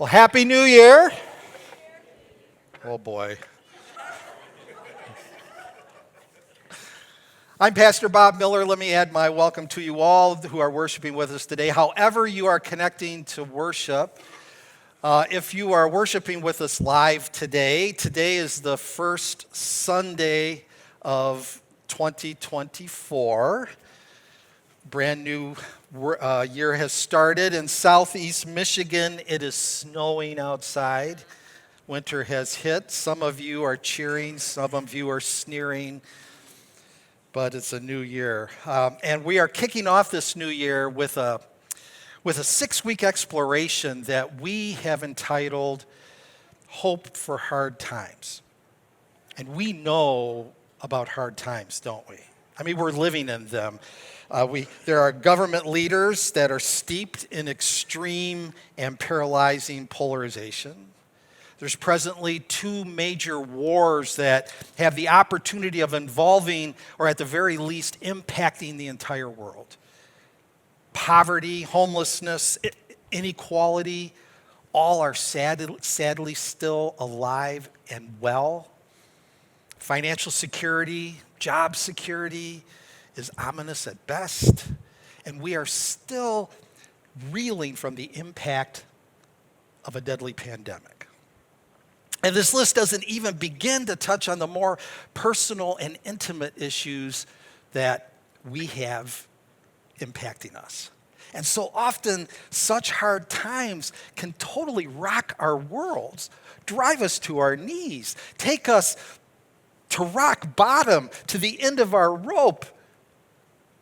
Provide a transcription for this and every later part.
Well, Happy New Year. Oh boy. I'm Pastor Bob Miller. Let me add my welcome to you all who are worshiping with us today. However you are connecting to worship, if you are worshiping with us live today, today is the first Sunday of 2024. Brand new year has started. In southeast Michigan, it is snowing outside. Winter has hit. Some of you are cheering, some of you are sneering, but it's a new year. And we are kicking off this new year with a 6-week exploration that we have entitled Hope for Hard Times. And we know about hard times, don't we? I mean, we're living in them. There are government leaders that are steeped in extreme and paralyzing polarization. There's presently 2 major wars that have the opportunity of involving, or at the very least, impacting the entire world. Poverty, homelessness, inequality, all are sadly still alive and well. Financial security, job security is ominous at best, and we are still reeling from the impact of a deadly pandemic. And this list doesn't even begin to touch on the more personal and intimate issues that we have impacting us. And so often, such hard times can totally rock our worlds, drive us to our knees, take us to rock bottom, to the end of our rope,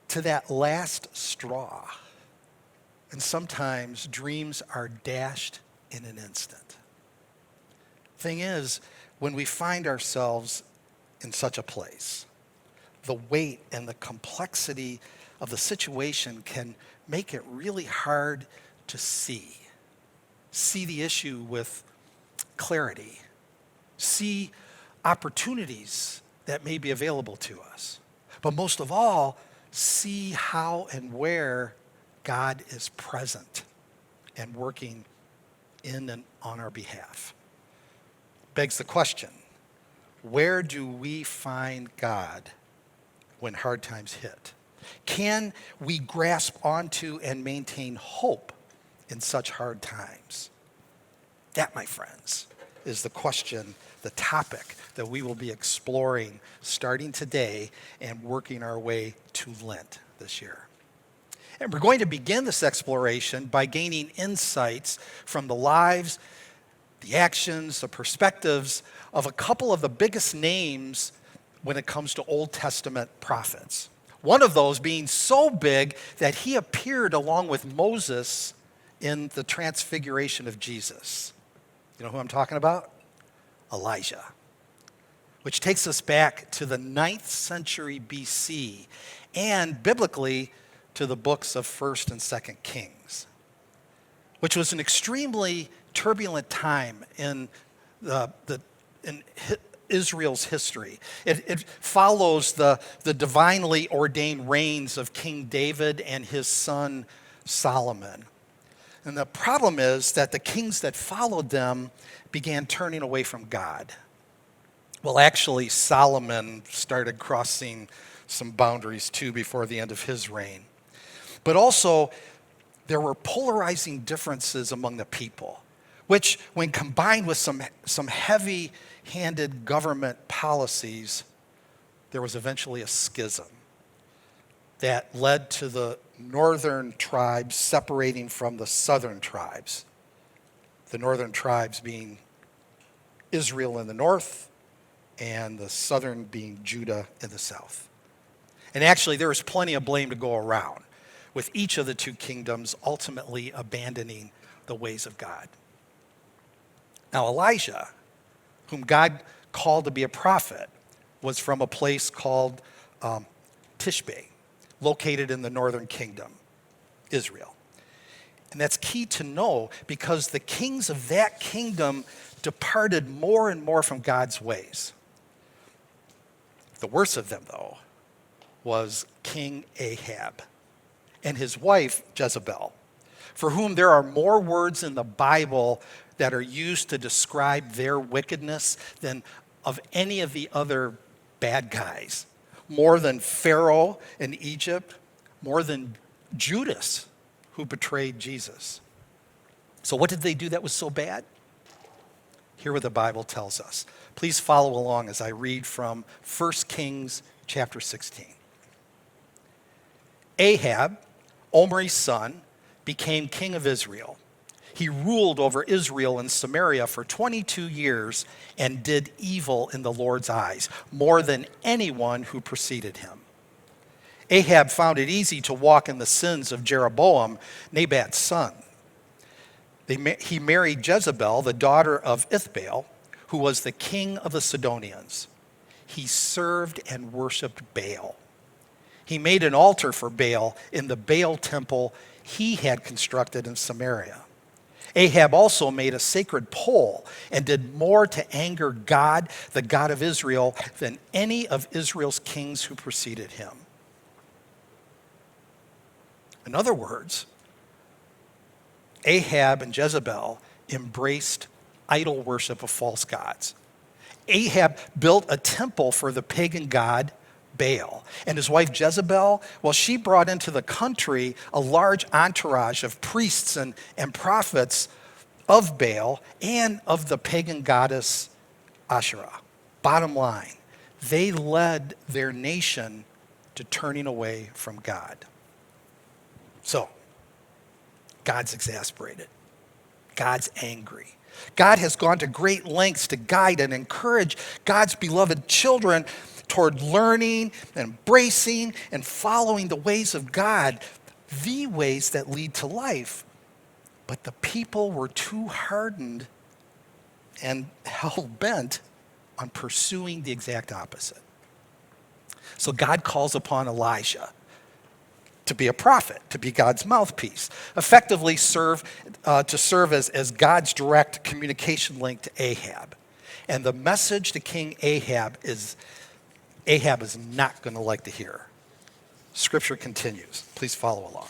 to that last straw. And sometimes dreams are dashed in an instant. Thing is, when we find ourselves in such a place, the weight and the complexity of the situation can make it really hard to see the issue with clarity, see opportunities that may be available to us, but most of all, see how and where God is present and working in and on our behalf. Begs the question, where do we find God when hard times hit? Can we grasp onto and maintain hope in such hard times? That, my friends, is the question, the topic that we will be exploring starting today and working our way to Lent this year. And we're going to begin this exploration by gaining insights from the lives, the actions, the perspectives of a couple of the biggest names when it comes to Old Testament prophets. One of those being so big that he appeared along with Moses in the transfiguration of Jesus. You know who I'm talking about? Elijah, which takes us back to the 9th century BC and biblically to the books of 1st and 2nd Kings, which was an extremely turbulent time in Israel's history. It follows the divinely ordained reigns of King David and his son Solomon. And the problem is that the kings that followed them began turning away from God. Well, actually, Solomon started crossing some boundaries too before the end of his reign. But also, there were polarizing differences among the people, which, when combined with some heavy-handed government policies, there was eventually a schism that led to the northern tribes separating from the southern tribes. The northern tribes being Israel in the north, and the southern being Judah in the south. And actually, there was plenty of blame to go around, with each of the 2 kingdoms ultimately abandoning the ways of God. Now, Elijah, whom God called to be a prophet, was from a place called Tishbe, located in the northern kingdom, Israel. And that's key to know because the kings of that kingdom departed more and more from God's ways. The worst of them, though, was King Ahab and his wife Jezebel, for whom there are more words in the Bible that are used to describe their wickedness than of any of the other bad guys. More than Pharaoh in Egypt, more than Judas, who betrayed Jesus. So what did they do that was so bad? Hear what the Bible tells us. Please follow along as I read from 1 Kings chapter 16. Ahab, Omri's son, became king of Israel. He ruled over Israel and Samaria for 22 years and did evil in the Lord's eyes, more than anyone who preceded him. Ahab found it easy to walk in the sins of Jeroboam, Nabat's son. He married Jezebel, the daughter of Ithbaal, who was the king of the Sidonians. He served and worshiped Baal. He made an altar for Baal in the Baal temple he had constructed in Samaria. Ahab also made a sacred pole and did more to anger God, the God of Israel, than any of Israel's kings who preceded him. In other words, Ahab and Jezebel embraced idol worship of false gods. Ahab built a temple for the pagan god Baal. And his wife Jezebel, well, she brought into the country a large entourage of priests and prophets of Baal and of the pagan goddess Asherah. Bottom line, they led their nation to turning away from God. So, God's exasperated. God's angry. God has gone to great lengths to guide and encourage God's beloved children toward learning, embracing, and following the ways of God, the ways that lead to life. But the people were too hardened and hell-bent on pursuing the exact opposite. So God calls upon Elijah to be a prophet, to be God's mouthpiece, effectively serve as God's direct communication link to Ahab. And the message to King Ahab is not going to like to hear. Scripture continues. Please follow along.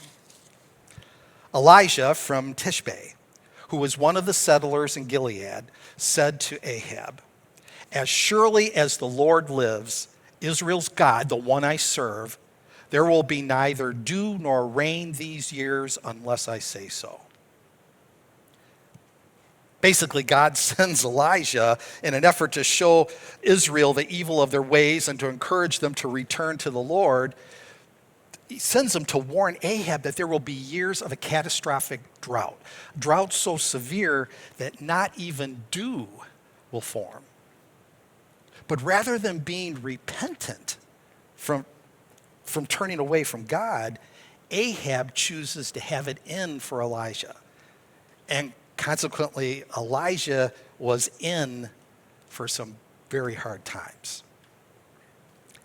Elijah from Tishbe, who was one of the settlers in Gilead, said to Ahab, "As surely as the Lord lives, Israel's God, the one I serve, there will be neither dew nor rain these years unless I say so." Basically, God sends Elijah in an effort to show Israel the evil of their ways and to encourage them to return to the Lord. He sends them to warn Ahab that there will be years of a catastrophic drought so severe that not even dew will form. But rather than being repentant from turning away from God, Ahab chooses to have it in for Elijah. And consequently, Elijah was in for some very hard times.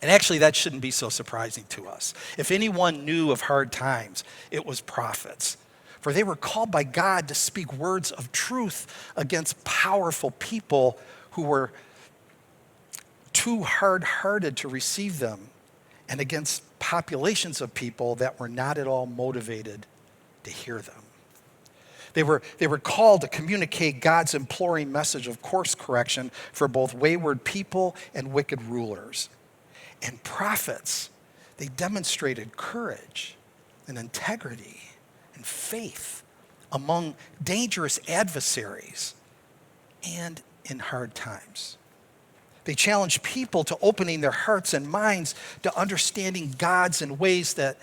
And actually, that shouldn't be so surprising to us. If anyone knew of hard times, it was prophets. For they were called by God to speak words of truth against powerful people who were too hard-hearted to receive them, and against populations of people that were not at all motivated to hear them. They were called to communicate God's imploring message of course correction for both wayward people and wicked rulers. And prophets, they demonstrated courage and integrity and faith among dangerous adversaries and in hard times. They challenged people to opening their hearts and minds to understanding God's in ways that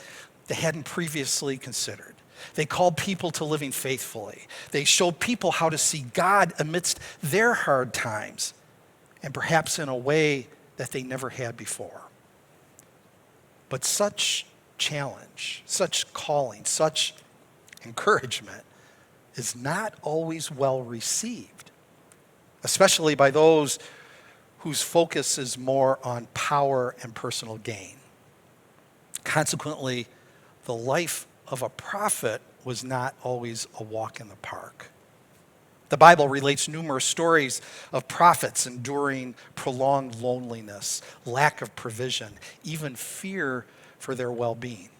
they hadn't previously considered. They called people to living faithfully. They showed people how to see God amidst their hard times, and perhaps in a way that they never had before. But such challenge, such calling, such encouragement is not always well received, especially by those whose focus is more on power and personal gain. Consequently, the life of a prophet was not always a walk in the park. The Bible relates numerous stories of prophets enduring prolonged loneliness, lack of provision, even fear for their well-being.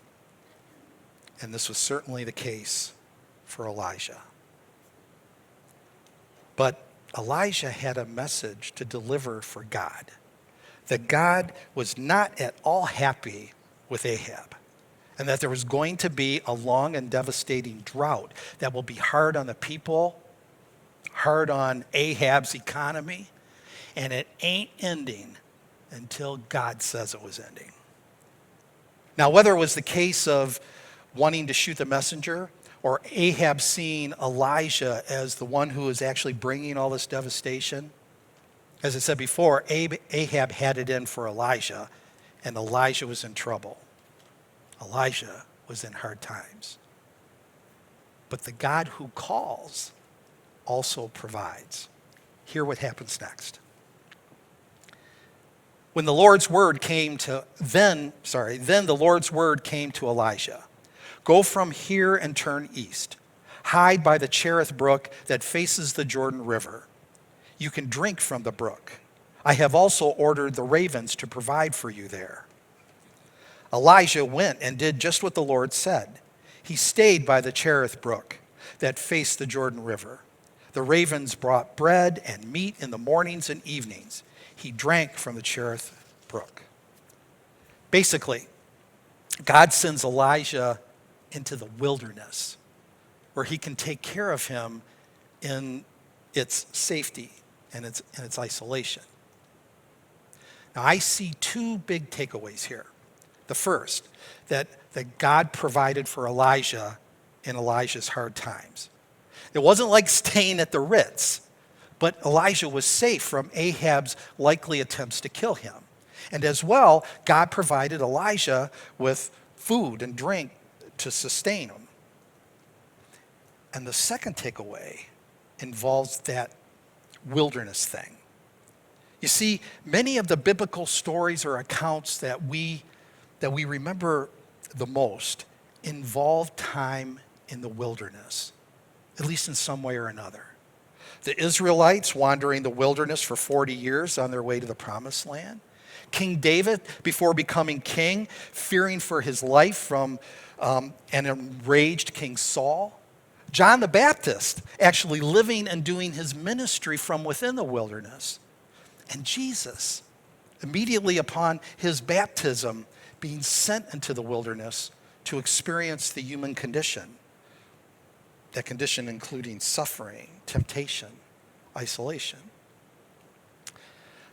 And this was certainly the case for Elijah. But Elijah had a message to deliver for God, that God was not at all happy with Ahab, and that there was going to be a long and devastating drought that will be hard on the people, hard on Ahab's economy, and it ain't ending until God says it was ending. Now, whether it was the case of wanting to shoot the messenger or Ahab seeing Elijah as the one who is actually bringing all this devastation, as I said before, Ahab had it in for Elijah, and Elijah was in trouble. Elijah was in hard times. But the God who calls also provides. Hear what happens next. When the Lord's word came to, then the Lord's word came to Elijah. Go from here and turn east. Hide by the Cherith brook that faces the Jordan River. You can drink from the brook. I have also ordered the ravens to provide for you there. Elijah went and did just what the Lord said. He stayed by the Cherith brook that faced the Jordan River. The ravens brought bread and meat in the mornings and evenings. He drank from the Cherith brook. Basically, God sends Elijah into the wilderness where he can take care of him in its safety and its isolation. Now, I see two big takeaways here. The first, that God provided for Elijah in Elijah's hard times. It wasn't like staying at the Ritz, but Elijah was safe from Ahab's likely attempts to kill him. And as well, God provided Elijah with food and drink to sustain him. And the second takeaway involves that wilderness thing. You see, many of the biblical stories or accounts that we remember the most involve time in the wilderness, at least in some way or another. The Israelites wandering the wilderness for 40 years on their way to the promised land. King David, before becoming king, fearing for his life from an enraged King Saul. John the Baptist actually living and doing his ministry from within the wilderness. And Jesus, immediately upon his baptism, being sent into the wilderness to experience the human condition. That condition including suffering, temptation, isolation.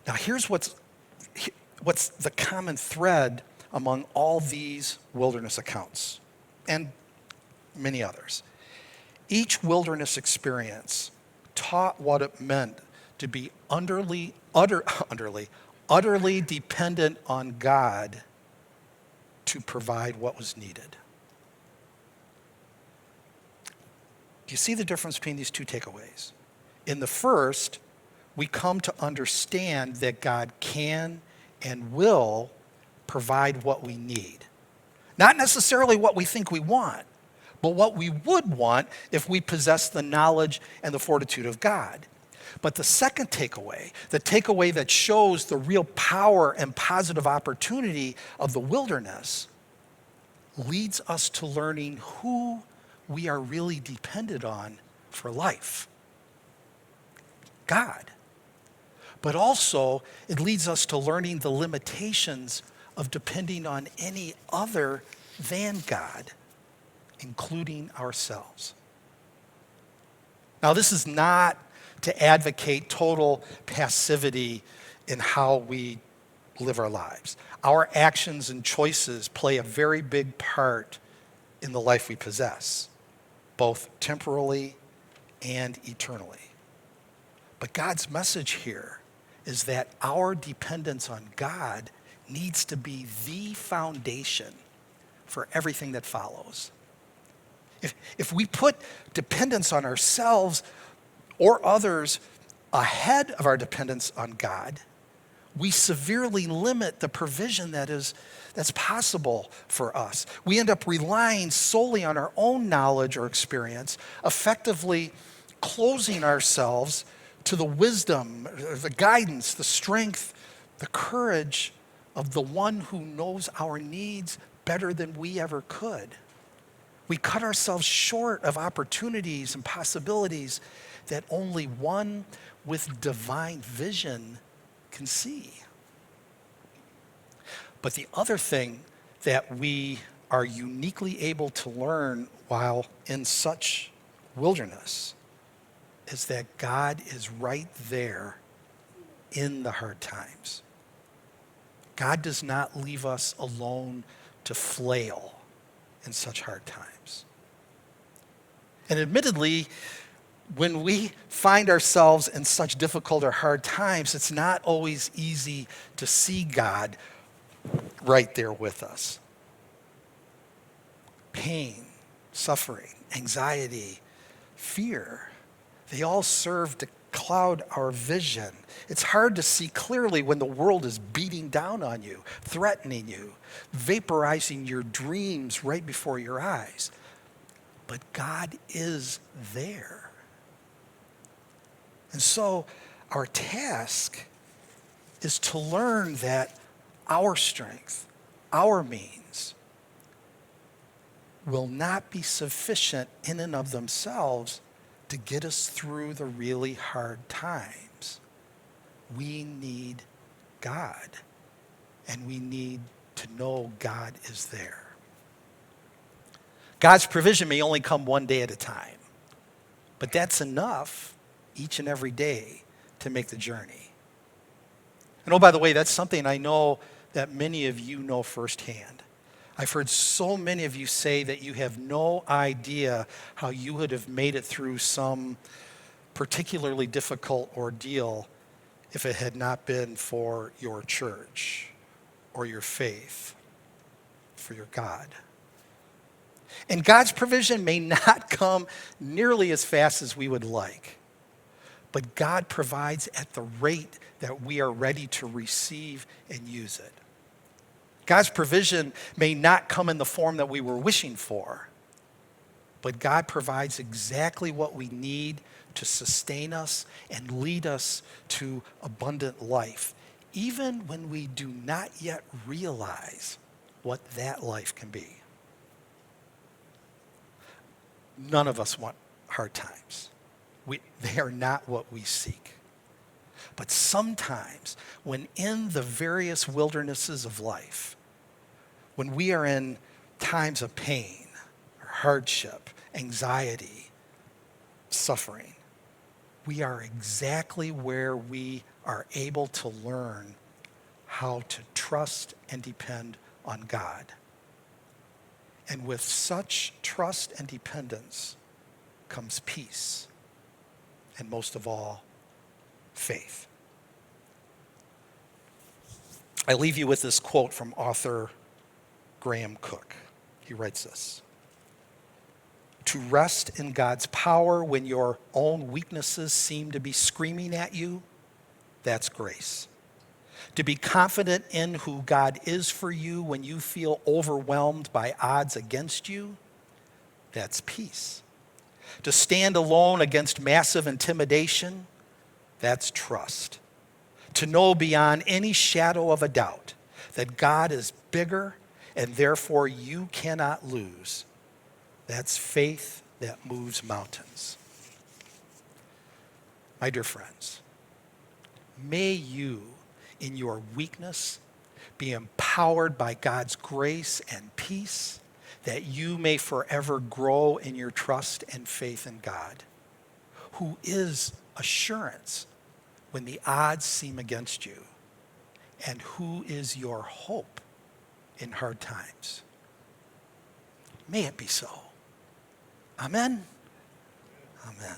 Now here's what's the common thread among all these wilderness accounts and many others. Each wilderness experience taught what it meant to be utterly dependent on God to provide what was needed. Do you see the difference between these two takeaways? In the first, we come to understand that God can and will provide what we need. Not necessarily what we think we want, but what we would want if we possess the knowledge and the fortitude of God. But the second takeaway, the takeaway that shows the real power and positive opportunity of the wilderness, leads us to learning who we are really dependent on for life. God. But also, it leads us to learning the limitations of depending on any other than God, including ourselves. Now, this is not to advocate total passivity in how we live our lives. Our actions and choices play a very big part in the life we possess, both temporally and eternally. But God's message here is that our dependence on God needs to be the foundation for everything that follows. If we put dependence on ourselves or others ahead of our dependence on God, we severely limit the provision that's possible for us. We end up relying solely on our own knowledge or experience, effectively closing ourselves to the wisdom, the guidance, the strength, the courage of the one who knows our needs better than we ever could. We cut ourselves short of opportunities and possibilities that only one with divine vision can see. But the other thing that we are uniquely able to learn while in such wilderness is that God is right there in the hard times. God does not leave us alone to flail in such hard times. And admittedly, when we find ourselves in such difficult or hard times, it's not always easy to see God right there with us. Pain, suffering, anxiety, fear, they all serve to cloud our vision. It's hard to see clearly when the world is beating down on you, threatening you, vaporizing your dreams right before your eyes. But God is there. And so our task is to learn that our strength, our means, will not be sufficient in and of themselves to get us through the really hard times. We need God, and we need to know God is there. God's provision may only come one day at a time, but that's enough each and every day to make the journey. And oh, by the way, that's something I know that many of you know firsthand. I've heard so many of you say that you have no idea how you would have made it through some particularly difficult ordeal if it had not been for your church or your faith, for your God. And God's provision may not come nearly as fast as we would like, but God provides at the rate that we are ready to receive and use it. God's provision may not come in the form that we were wishing for, but God provides exactly what we need to sustain us and lead us to abundant life, even when we do not yet realize what that life can be. None of us want hard times. They are not what we seek. But sometimes, when in the various wildernesses of life, when we are in times of pain, or hardship, anxiety, suffering, we are exactly where we are able to learn how to trust and depend on God. And with such trust and dependence comes peace, and most of all, faith. I leave you with this quote from author Graham Cook. He writes this: "To rest in God's power when your own weaknesses seem to be screaming at you, that's grace. To be confident in who God is for you when you feel overwhelmed by odds against you, that's peace. To stand alone against massive intimidation, that's trust. To know beyond any shadow of a doubt that God is bigger and therefore you cannot lose, that's faith that moves mountains." My dear friends, may you, in your weakness, be empowered by God's grace and peace, that you may forever grow in your trust and faith in God, who is assurance when the odds seem against you, and who is your hope in hard times. May it be so. Amen. Amen.